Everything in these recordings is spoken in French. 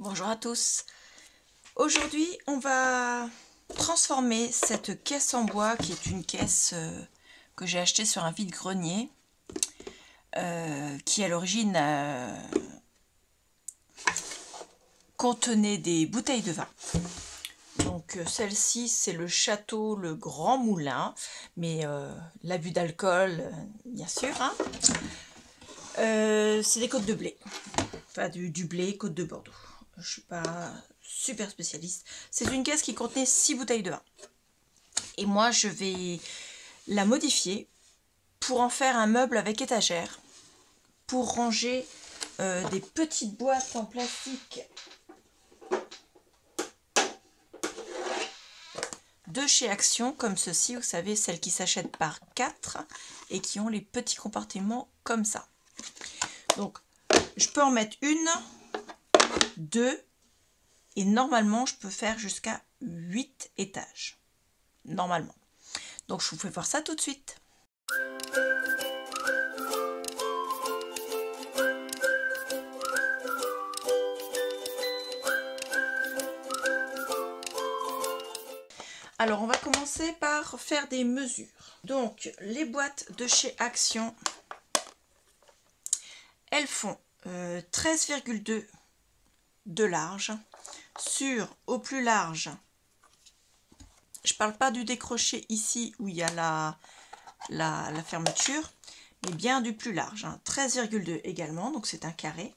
Bonjour à tous. Aujourd'hui, on va transformer cette caisse en bois qui est une caisse que j'ai achetée sur un vide-grenier qui à l'origine contenait des bouteilles de vin. Donc celle-ci, c'est le château Le Grand Moulin, mais l'abus d'alcool, bien sûr. Hein. C'est des côtes de blé, enfin du blé, côte de Bordeaux. Je suis pas super spécialiste. C'est une caisse qui contenait 6 bouteilles de vin. Et moi, je vais la modifier pour en faire un meuble avec étagère, pour ranger des petites boîtes en plastique de chez Action, comme ceci, vous savez, celles qui s'achètent par 4 et qui ont les petits compartiments comme ça. Donc, je peux en mettre une, 2, et normalement, je peux faire jusqu'à 8 étages. Normalement. Donc, je vous fais voir ça tout de suite. Alors, on va commencer par faire des mesures. Donc, les boîtes de chez Action, elles font 13,2 de large sur au plus large. Je parle pas du décroché ici où il y a la fermeture, mais bien du plus large. Hein, 13,2 également, donc c'est un carré.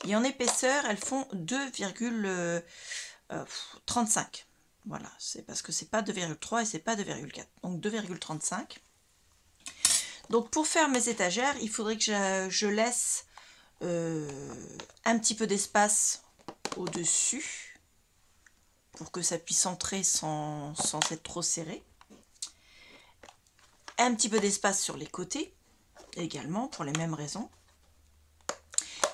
Et en épaisseur, elles font 2,35. Voilà, c'est parce que c'est pas 2,3 et c'est pas 2,4. Donc 2,35. Donc pour faire mes étagères, il faudrait que je laisse un petit peu d'espace au-dessus pour que ça puisse entrer sans être trop serré. Un petit peu d'espace sur les côtés également pour les mêmes raisons.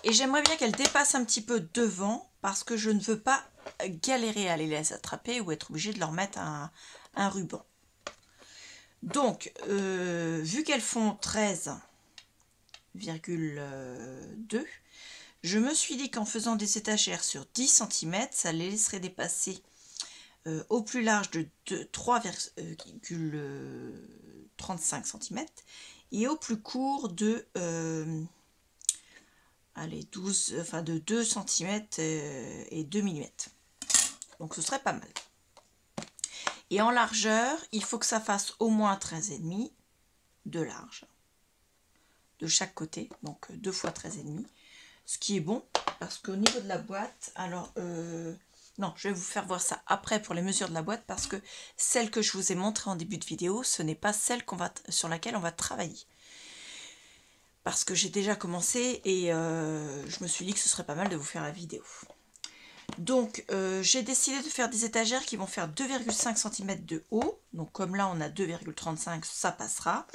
Et j'aimerais bien qu'elles dépassent un petit peu devant parce que je ne veux pas galérer à les attraper ou être obligée de leur mettre un ruban. Donc, vu qu'elles font 13,2, je me suis dit qu'en faisant des étagères sur 10 cm, ça les laisserait dépasser au plus large de 3,35 cm et au plus court de allez, 2 cm et 2 mm. Donc ce serait pas mal. Et en largeur, il faut que ça fasse au moins 13,5 de large de chaque côté, donc 2 fois 13,5, ce qui est bon parce qu'au niveau de la boîte, alors non, je vais vous faire voir ça après pour les mesures de la boîte parce que celle que je vous ai montrée en début de vidéo, ce n'est pas celle sur laquelle on va travailler. Parce que j'ai déjà commencé et je me suis dit que ce serait pas mal de vous faire la vidéo. Donc j'ai décidé de faire des étagères qui vont faire 2,5 cm de haut. Donc comme là on a 2,35, ça passera.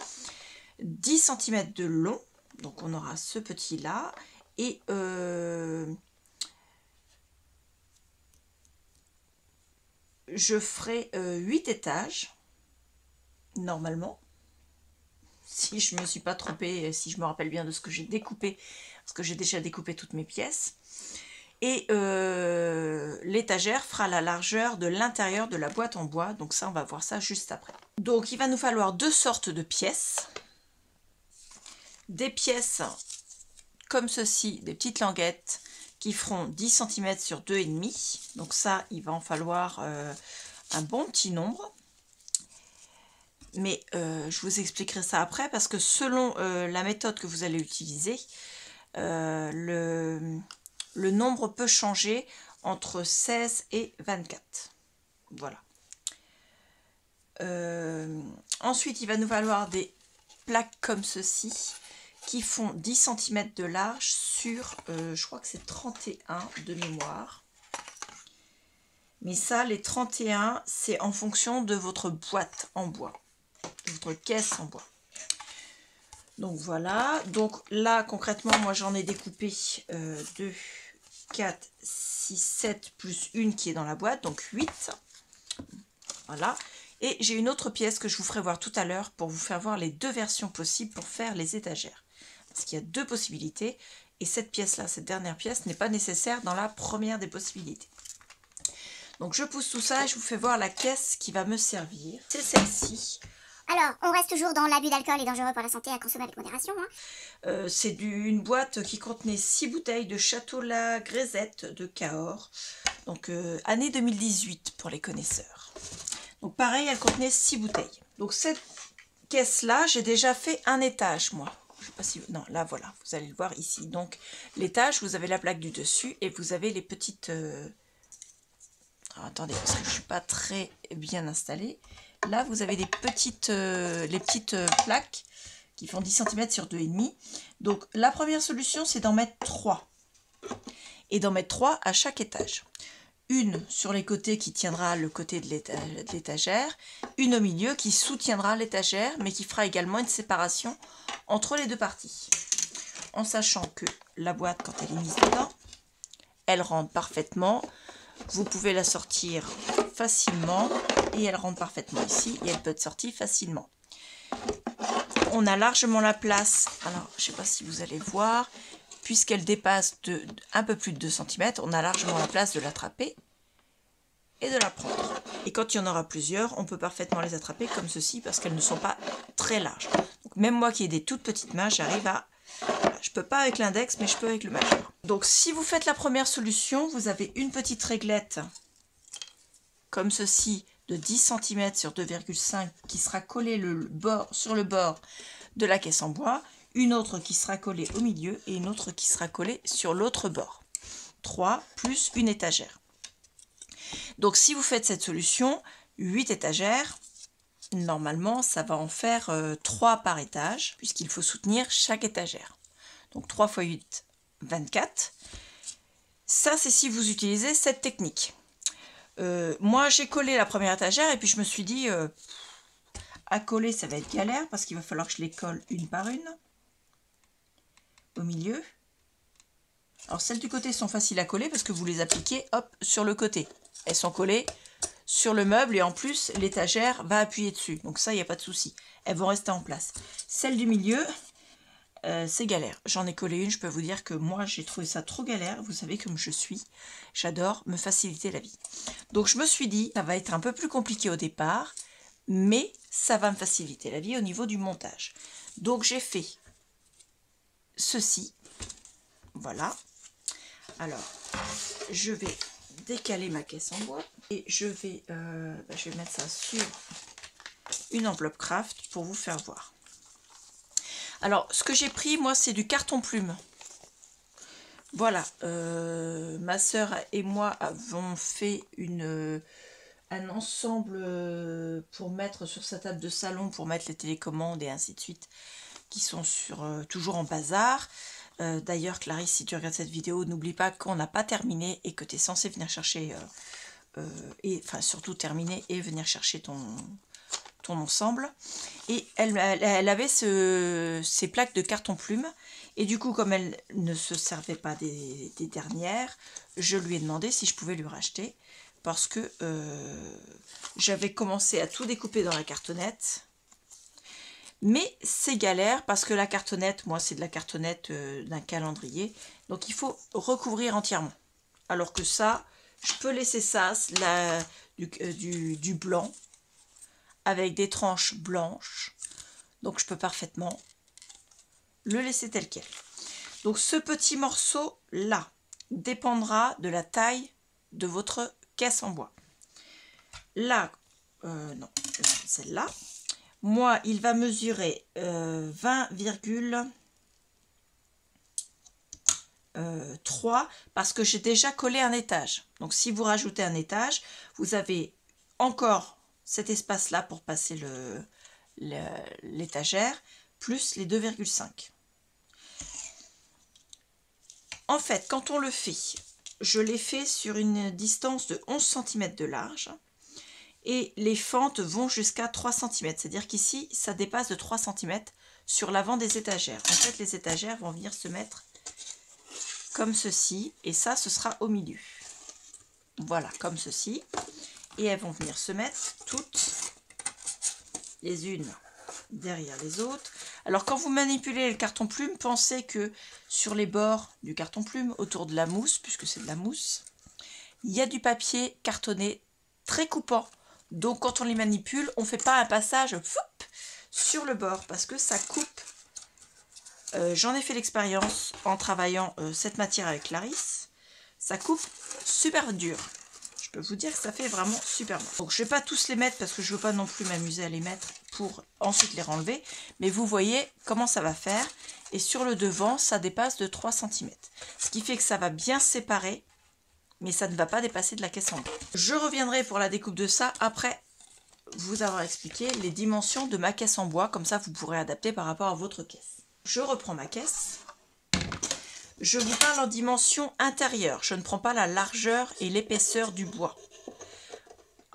10 cm de long, donc on aura ce petit là. Et je ferai 8 étages, normalement. Si je ne me suis pas trompée, si je me rappelle bien de ce que j'ai découpé, parce que j'ai déjà découpé toutes mes pièces. Et l'étagère fera la largeur de l'intérieur de la boîte en bois. Donc ça, on va voir ça juste après. Donc il va nous falloir deux sortes de pièces. Des pièces comme ceci, des petites languettes qui feront 10 cm sur 2,5. Donc ça, il va en falloir un bon petit nombre. Mais je vous expliquerai ça après parce que selon la méthode que vous allez utiliser, le nombre peut changer entre 16 et 24. Voilà. Ensuite, il va nous falloir des plaques comme ceci qui font 10 cm de large sur, je crois que c'est 31 de mémoire. Mais ça, les 31, c'est en fonction de votre boîte en bois, de votre caisse en bois. Donc voilà, donc là concrètement moi j'en ai découpé 2, 4, 6, 7 plus une qui est dans la boîte, donc 8. Voilà, et j'ai une autre pièce que je vous ferai voir tout à l'heure pour vous faire voir les deux versions possibles pour faire les étagères. Parce qu'il y a deux possibilités Et cette pièce-là, cette dernière pièce, n'est pas nécessaire dans la première des possibilités. Donc je pousse tout ça et je vous fais voir la caisse qui va me servir. C'est celle-ci. Alors, on reste toujours dans l'abus d'alcool et dangereux pour la santé à consommer avec modération. Hein. C'est une boîte qui contenait 6 bouteilles de Château La Grisette de Cahors. Donc année 2018 pour les connaisseurs. Donc pareil, elle contenait 6 bouteilles. Donc cette caisse-là, j'ai déjà fait un étage, moi. Je sais pas si... Non, là, voilà, vous allez le voir ici. Donc l'étage, vous avez la plaque du dessus et vous avez les petites... Alors, attendez, parce que je ne suis pas très bien installée. Là, vous avez des petites, les petites plaques qui font 10 cm sur 2,5. Donc, la première solution, c'est d'en mettre 3. Et d'en mettre 3 à chaque étage. Une sur les côtés qui tiendra le côté de l'étagère. Une au milieu qui soutiendra l'étagère, mais qui fera également une séparation entre les deux parties. En sachant que la boîte, quand elle est mise dedans, elle rentre parfaitement. Vous pouvez la sortir facilement et elle rentre parfaitement ici et elle peut être sortie facilement. On a largement la place, alors je ne sais pas si vous allez voir, puisqu'elle dépasse un peu plus de 2 cm, on a largement la place de l'attraper et de la prendre. Et quand il y en aura plusieurs, on peut parfaitement les attraper comme ceci parce qu'elles ne sont pas très larges. Donc même moi qui ai des toutes petites mains, j'arrive à... Je ne peux pas avec l'index, mais je peux avec le majeur. Donc si vous faites la première solution, vous avez une petite réglette comme ceci de 10 cm sur 2,5 qui sera collée sur le bord de la caisse en bois, une autre qui sera collée au milieu et une autre qui sera collée sur l'autre bord. 3 plus une étagère. Donc si vous faites cette solution, 8 étagères, normalement ça va en faire 3 par étage puisqu'il faut soutenir chaque étagère. Donc 3 x 8, 24. Ça, c'est si vous utilisez cette technique. Moi, j'ai collé la première étagère et puis je me suis dit, à coller, ça va être galère parce qu'il va falloir que je les colle une par une au milieu. Alors, celles du côté sont faciles à coller parce que vous les appliquez, hop, sur le côté. Elles sont collées sur le meuble et en plus, l'étagère va appuyer dessus. Donc ça, il n'y a pas de souci. Elles vont rester en place. Celle du milieu... c'est galère. J'en ai collé une, je peux vous dire que moi j'ai trouvé ça trop galère. Vous savez comme je suis, j'adore me faciliter la vie. Donc je me suis dit, ça va être un peu plus compliqué au départ, mais ça va me faciliter la vie au niveau du montage. Donc j'ai fait ceci. Voilà. Alors, je vais décaler ma caisse en bois et je vais mettre ça sur une enveloppe craft pour vous faire voir. Alors, ce que j'ai pris, moi, c'est du carton plume. Voilà, ma sœur et moi avons fait un ensemble pour mettre sur sa table de salon, pour mettre les télécommandes et ainsi de suite, qui sont toujours en bazar. D'ailleurs, Clarisse, si tu regardes cette vidéo, n'oublie pas qu'on n'a pas terminé et que tu es censé venir chercher, enfin surtout terminer et venir chercher ton ensemble. Et elle avait ces plaques de carton plume et du coup comme elle ne se servait pas des dernières, je lui ai demandé si je pouvais lui racheter parce que j'avais commencé à tout découper dans la cartonnette, mais c'est galère parce que la cartonnette, moi c'est de la cartonnette d'un calendrier, donc il faut recouvrir entièrement, alors que ça je peux laisser ça du blanc avec des tranches blanches, donc je peux parfaitement le laisser tel quel. Donc ce petit morceau là dépendra de la taille de votre caisse en bois. Là, non, celle-là, moi il va mesurer 20,3 parce que j'ai déjà collé un étage. Donc si vous rajoutez un étage, vous avez encore cet espace-là pour passer l'étagère, plus les 2,5. En fait, quand on le fait, je l'ai fait sur une distance de 11 cm de large et les fentes vont jusqu'à 3 cm. C'est-à-dire qu'ici, ça dépasse de 3 cm sur l'avant des étagères. En fait, les étagères vont venir se mettre comme ceci et ça, ce sera au milieu. Voilà, comme ceci. Et elles vont venir se mettre toutes les unes derrière les autres. Alors quand vous manipulez le carton plume, pensez que sur les bords du carton plume, autour de la mousse, puisque c'est de la mousse, il y a du papier cartonné très coupant. Donc quand on les manipule, on ne fait pas un passage sur le bord parce que ça coupe. J'en ai fait l'expérience en travaillant cette matière avec Clarisse. Ça coupe super dur. Je peux vous dire que ça fait vraiment super mal. Donc je ne vais pas tous les mettre parce que je ne veux pas non plus m'amuser à les mettre pour ensuite les renlever. Mais vous voyez comment ça va faire. Et sur le devant, ça dépasse de 3 cm. Ce qui fait que ça va bien séparer. Mais ça ne va pas dépasser de la caisse en bois. Je reviendrai pour la découpe de ça après vous avoir expliqué les dimensions de ma caisse en bois. Comme ça, vous pourrez adapter par rapport à votre caisse. Je reprends ma caisse. Je vous parle en dimension intérieure. Je ne prends pas la largeur et l'épaisseur du bois.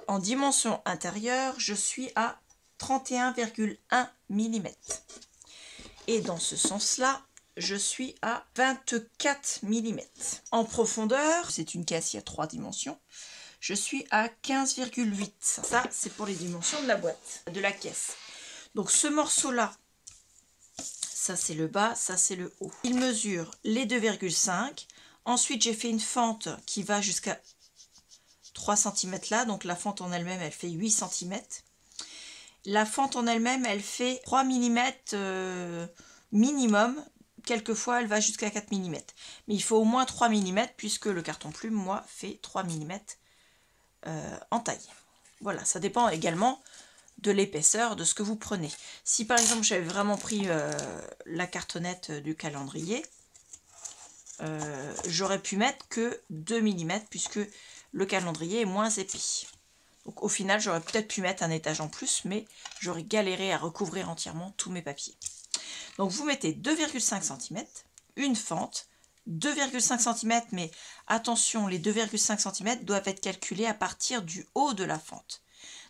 En dimension intérieure, je suis à 31,1 mm. Et dans ce sens-là, je suis à 24 mm. En profondeur, c'est une caisse, il y a 3 dimensions. Je suis à 15,8. Ça, c'est pour les dimensions de la boîte, de la caisse. Donc ce morceau-là, ça c'est le bas, ça c'est le haut. Il mesure les 2,5. Ensuite, j'ai fait une fente qui va jusqu'à 3 cm là. Donc la fente en elle-même, elle fait 8 cm. La fente en elle-même, elle fait 3 mm minimum. Quelquefois, elle va jusqu'à 4 mm. Mais il faut au moins 3 mm puisque le carton plume, moi, fait 3 mm en taille. Voilà, ça dépend également de l'épaisseur de ce que vous prenez. Si par exemple j'avais vraiment pris la cartonnette du calendrier, j'aurais pu mettre que 2 mm puisque le calendrier est moins épais. Donc au final j'aurais peut-être pu mettre un étage en plus, mais j'aurais galéré à recouvrir entièrement tous mes papiers. Donc vous mettez 2,5 cm, une fente, 2,5 cm, mais attention, les 2,5 cm doivent être calculés à partir du haut de la fente.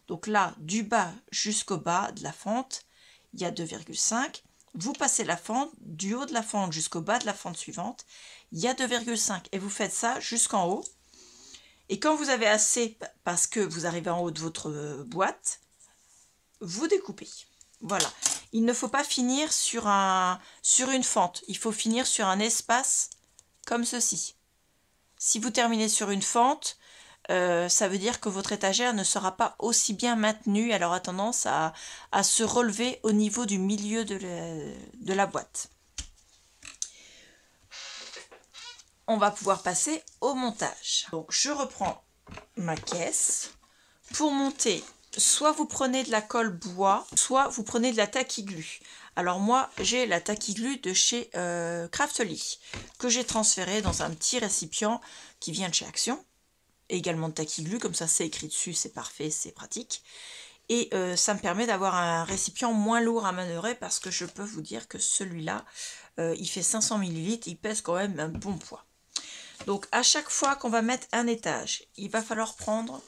Donc là, du bas jusqu'au bas de la fente, il y a 2,5. Vous passez la fente, du haut de la fente jusqu'au bas de la fente suivante, il y a 2,5. Et vous faites ça jusqu'en haut. Et quand vous avez assez, parce que vous arrivez en haut de votre boîte, vous découpez. Voilà. Il ne faut pas finir sur une fente. Il faut finir sur un espace comme ceci. Si vous terminez sur une fente, ça veut dire que votre étagère ne sera pas aussi bien maintenue. Elle aura tendance à se relever au niveau du milieu de la boîte. On va pouvoir passer au montage. Donc je reprends ma caisse. Pour monter, soit vous prenez de la colle bois, soit vous prenez de la taquiglu. Alors moi, j'ai la taquiglu de chez Craftly, que j'ai transférée dans un petit récipient qui vient de chez Action. Également de taquiglu, comme ça c'est écrit dessus, c'est parfait, c'est pratique. Et ça me permet d'avoir un récipient moins lourd à manœuvrer parce que je peux vous dire que celui-là, il fait 500 ml, il pèse quand même un bon poids. Donc à chaque fois qu'on va mettre un étage, il va falloir prendre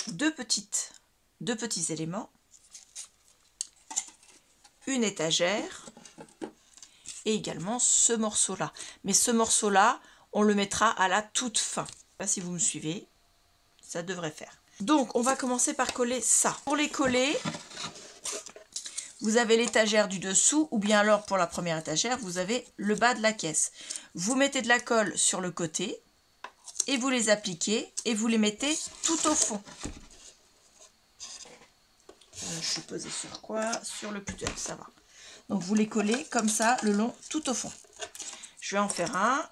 deux petits éléments, une étagère et également ce morceau-là. Mais ce morceau-là, on le mettra à la toute fin. Je sais pas si vous me suivez, ça devrait faire. Donc on va commencer par coller ça. Pour les coller, vous avez l'étagère du dessous, ou bien alors pour la première étagère, vous avez le bas de la caisse. Vous mettez de la colle sur le côté, et vous les appliquez, et vous les mettez tout au fond. Je suis posée sur quoi? Sur le putter, ça va. Donc vous les collez comme ça, le long, tout au fond. Je vais en faire un,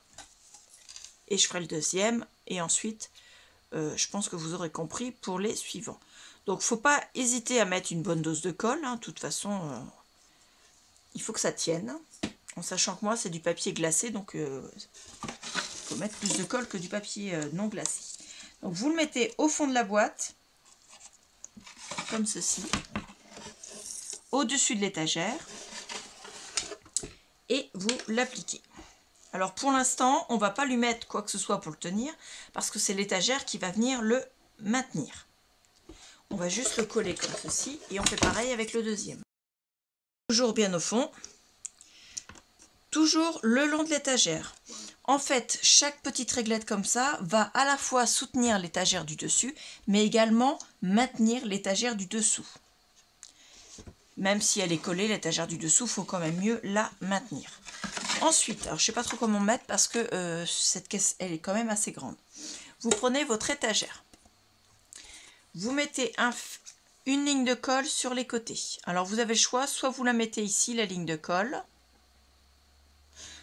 et je ferai le deuxième, et ensuite, je pense que vous aurez compris pour les suivants. Donc, il ne faut pas hésiter à mettre une bonne dose de colle. Hein. De toute façon, il faut que ça tienne. En sachant que moi, c'est du papier glacé. Donc, il faut mettre plus de colle que du papier non glacé. Donc, vous le mettez au fond de la boîte. Comme ceci. Au-dessus de l'étagère. Et vous l'appliquez. Alors, pour l'instant, on ne va pas lui mettre quoi que ce soit pour le tenir. Parce que c'est l'étagère qui va venir le maintenir. On va juste le coller comme ceci et on fait pareil avec le deuxième. Toujours bien au fond, toujours le long de l'étagère. En fait, chaque petite réglette comme ça va à la fois soutenir l'étagère du dessus, mais également maintenir l'étagère du dessous. Même si elle est collée, l'étagère du dessous, il faut quand même mieux la maintenir. Ensuite, alors je sais pas trop comment mettre parce que cette caisse, elle est quand même assez grande. Vous prenez votre étagère. Vous mettez une ligne de colle sur les côtés. Alors vous avez le choix, soit vous la mettez ici, la ligne de colle,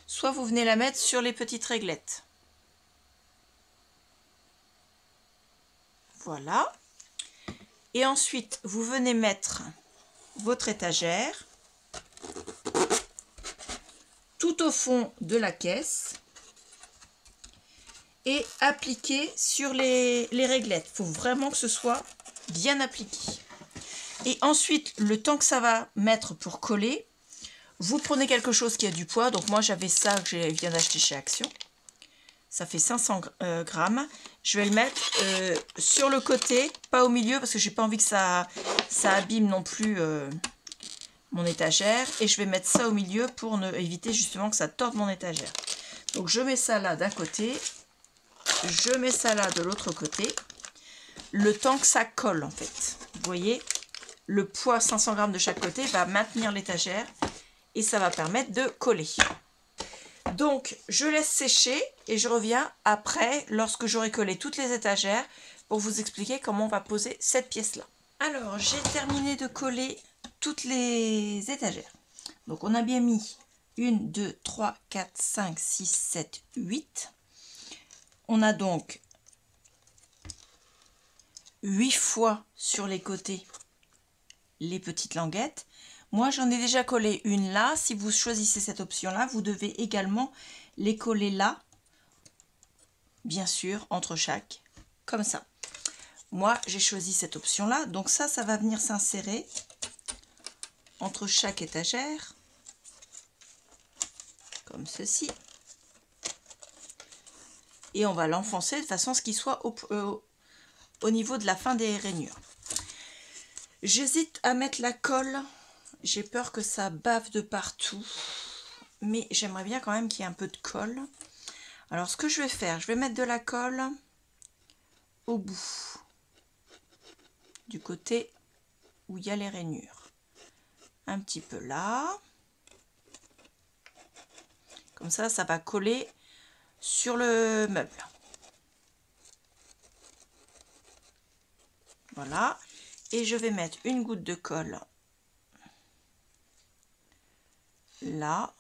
soit vous venez la mettre sur les petites réglettes. Voilà. Et ensuite, vous venez mettre votre étagère tout au fond de la caisse et appliquer sur les réglettes. Il faut vraiment que ce soit bien appliqué. Et ensuite, le temps que ça va mettre pour coller, vous prenez quelque chose qui a du poids. Donc moi, j'avais ça que je viens d'acheter chez Action. Ça fait 500 grammes. Je vais le mettre sur le côté, pas au milieu, parce que j'ai pas envie que ça abîme non plus mon étagère. Et je vais mettre ça au milieu pour éviter justement que ça torde mon étagère. Donc je mets ça là d'un côté, je mets ça là de l'autre côté, le temps que ça colle en fait. Vous voyez, le poids 500 grammes de chaque côté va maintenir l'étagère et ça va permettre de coller. Donc je laisse sécher et je reviens après lorsque j'aurai collé toutes les étagères pour vous expliquer comment on va poser cette pièce là. Alors j'ai terminé de coller toutes les étagères. Donc on a bien mis 1, 2, 3, 4, 5, 6, 7, 8. On a donc 8 fois sur les côtés les petites languettes. Moi j'en ai déjà collé une là. Si vous choisissez cette option là, vous devez également les coller là, bien sûr, entre chaque, comme ça. Moi j'ai choisi cette option là, donc ça va venir s'insérer entre chaque étagère, comme ceci. Et on va l'enfoncer de façon à ce qu'il soit au niveau de la fin des rainures. J'hésite à mettre la colle, j'ai peur que ça bave de partout, mais j'aimerais bien quand même qu'il y ait un peu de colle. Alors ce que je vais faire, je vais mettre de la colle au bout, du côté où il y a les rainures. Un petit peu là, comme ça va coller sur le meuble. Voilà, et je vais mettre une goutte de colle là.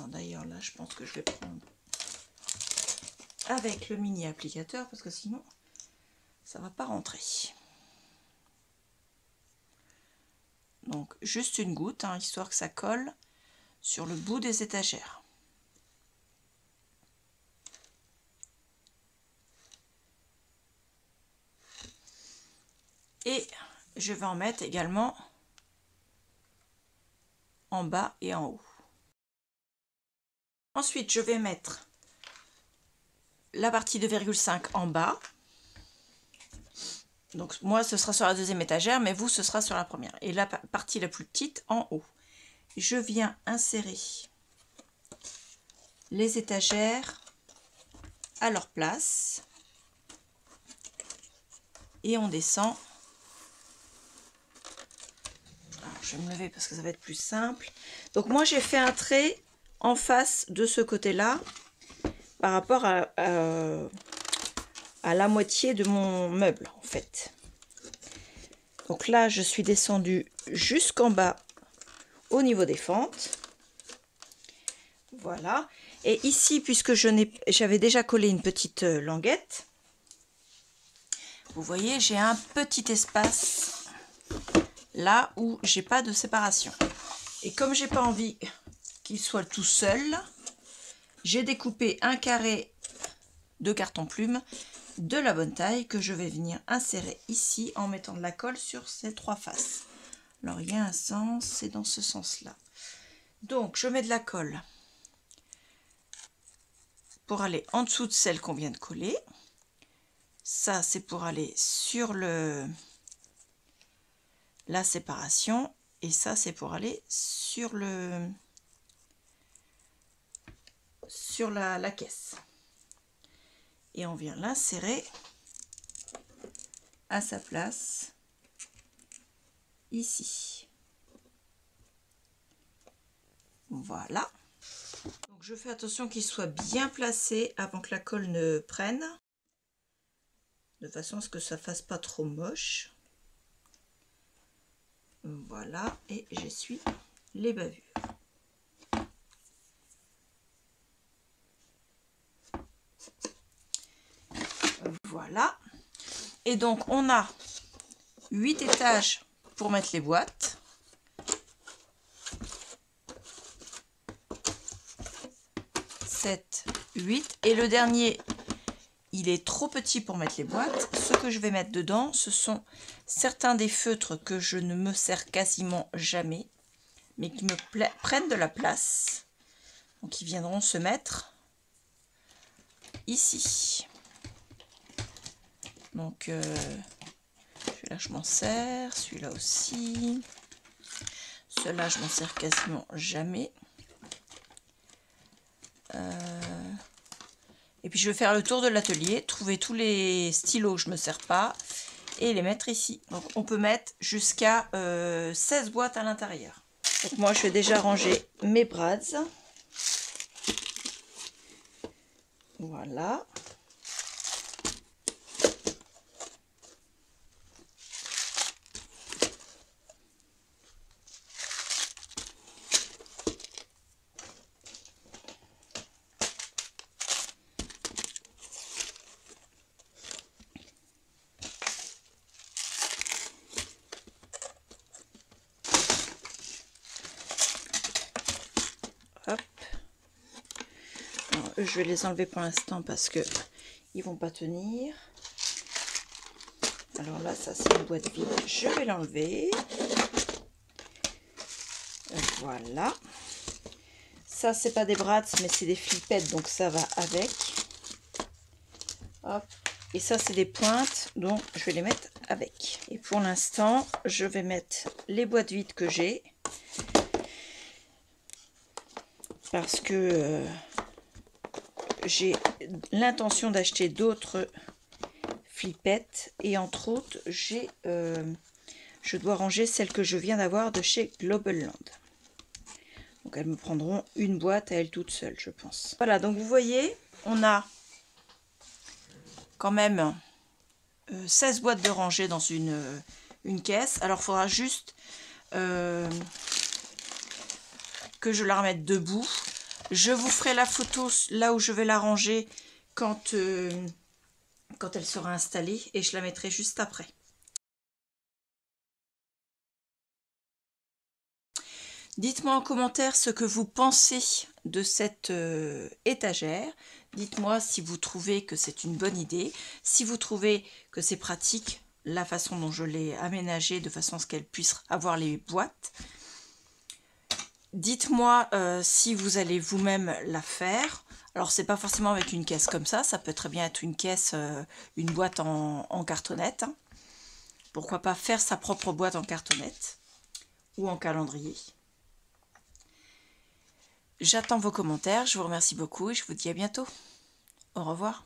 D'ailleurs là je pense que je vais prendre avec le mini applicateur parce que sinon ça va pas rentrer. Donc juste une goutte, hein, histoire que ça colle sur le bout des étagères. Et je vais en mettre également en bas et en haut. Ensuite, je vais mettre la partie 2,5 en bas. Donc moi, ce sera sur la deuxième étagère, mais vous, ce sera sur la première. Et la partie la plus petite en haut. Je viens insérer les étagères à leur place. Et on descend. Alors, je vais me lever parce que ça va être plus simple. Donc moi, j'ai fait un trait en face de ce côté-là par rapport à la moitié de mon meuble en fait. Donc là je suis descendue jusqu'en bas au niveau des fentes. Voilà. Et ici, puisque j'avais déjà collé une petite languette, vous voyez, j'ai un petit espace là où j'ai pas de séparation. Et comme j'ai pas envie qu'il soit tout seul, j'ai découpé un carré de carton plume de la bonne taille que je vais venir insérer ici en mettant de la colle sur ces trois faces. Alors il y a un sens, c'est dans ce sens là. Donc je mets de la colle pour aller en dessous de celle qu'on vient de coller. Ça c'est pour aller sur la séparation et ça c'est pour aller sur la caisse. Et on vient l'insérer à sa place ici. Voilà. Donc je fais attention qu'il soit bien placé avant que la colle ne prenne, de façon à ce que ça fasse pas trop moche. Voilà, et j'essuie les bavures. Voilà. Et donc on a 8 étages pour mettre les boîtes. Sept, 8. Et le dernier, il est trop petit pour mettre les boîtes. Ce que je vais mettre dedans, ce sont certains des feutres que je ne me sers quasiment jamais, mais qui me prennent de la place. Donc ils viendront se mettre ici. Donc celui-là je m'en sers, celui-là aussi. Ceux-là je m'en sers quasiment jamais. Et puis je vais faire le tour de l'atelier, trouver tous les stylos que je ne me sers pas et les mettre ici. Donc on peut mettre jusqu'à 16 boîtes à l'intérieur. Donc moi je vais déjà ranger mes brads. Voilà. Hop. Alors, eux, je vais les enlever pour l'instant parce que ils vont pas tenir. Alors là, ça c'est une boîte vide. Je vais l'enlever. Voilà. Ça c'est pas des brads, mais c'est des flippettes, donc ça va avec. Hop. Et ça c'est des pointes, donc je vais les mettre avec. Et pour l'instant, je vais mettre les boîtes vides que j'ai. Parce que j'ai l'intention d'acheter d'autres flippettes et entre autres je dois ranger celles que je viens d'avoir de chez Global Land. Donc elles me prendront une boîte à elles toutes seules, je pense. Voilà, donc vous voyez, on a quand même 16 boîtes de rangée dans une caisse. Alors il faudra juste que je la remette debout. Je vous ferai la photo là où je vais la ranger quand elle sera installée et je la mettrai juste après. Dites-moi en commentaire ce que vous pensez de cette étagère. Dites-moi si vous trouvez que c'est une bonne idée, si vous trouvez que c'est pratique, la façon dont je l'ai aménagée de façon à ce qu'elle puisse avoir les boîtes. Dites-moi si vous allez vous-même la faire. Alors c'est pas forcément avec une caisse comme ça peut très bien être une caisse, une boîte en cartonnette. Hein. Pourquoi pas faire sa propre boîte en cartonnette ou en calendrier. J'attends vos commentaires, je vous remercie beaucoup et je vous dis à bientôt. Au revoir.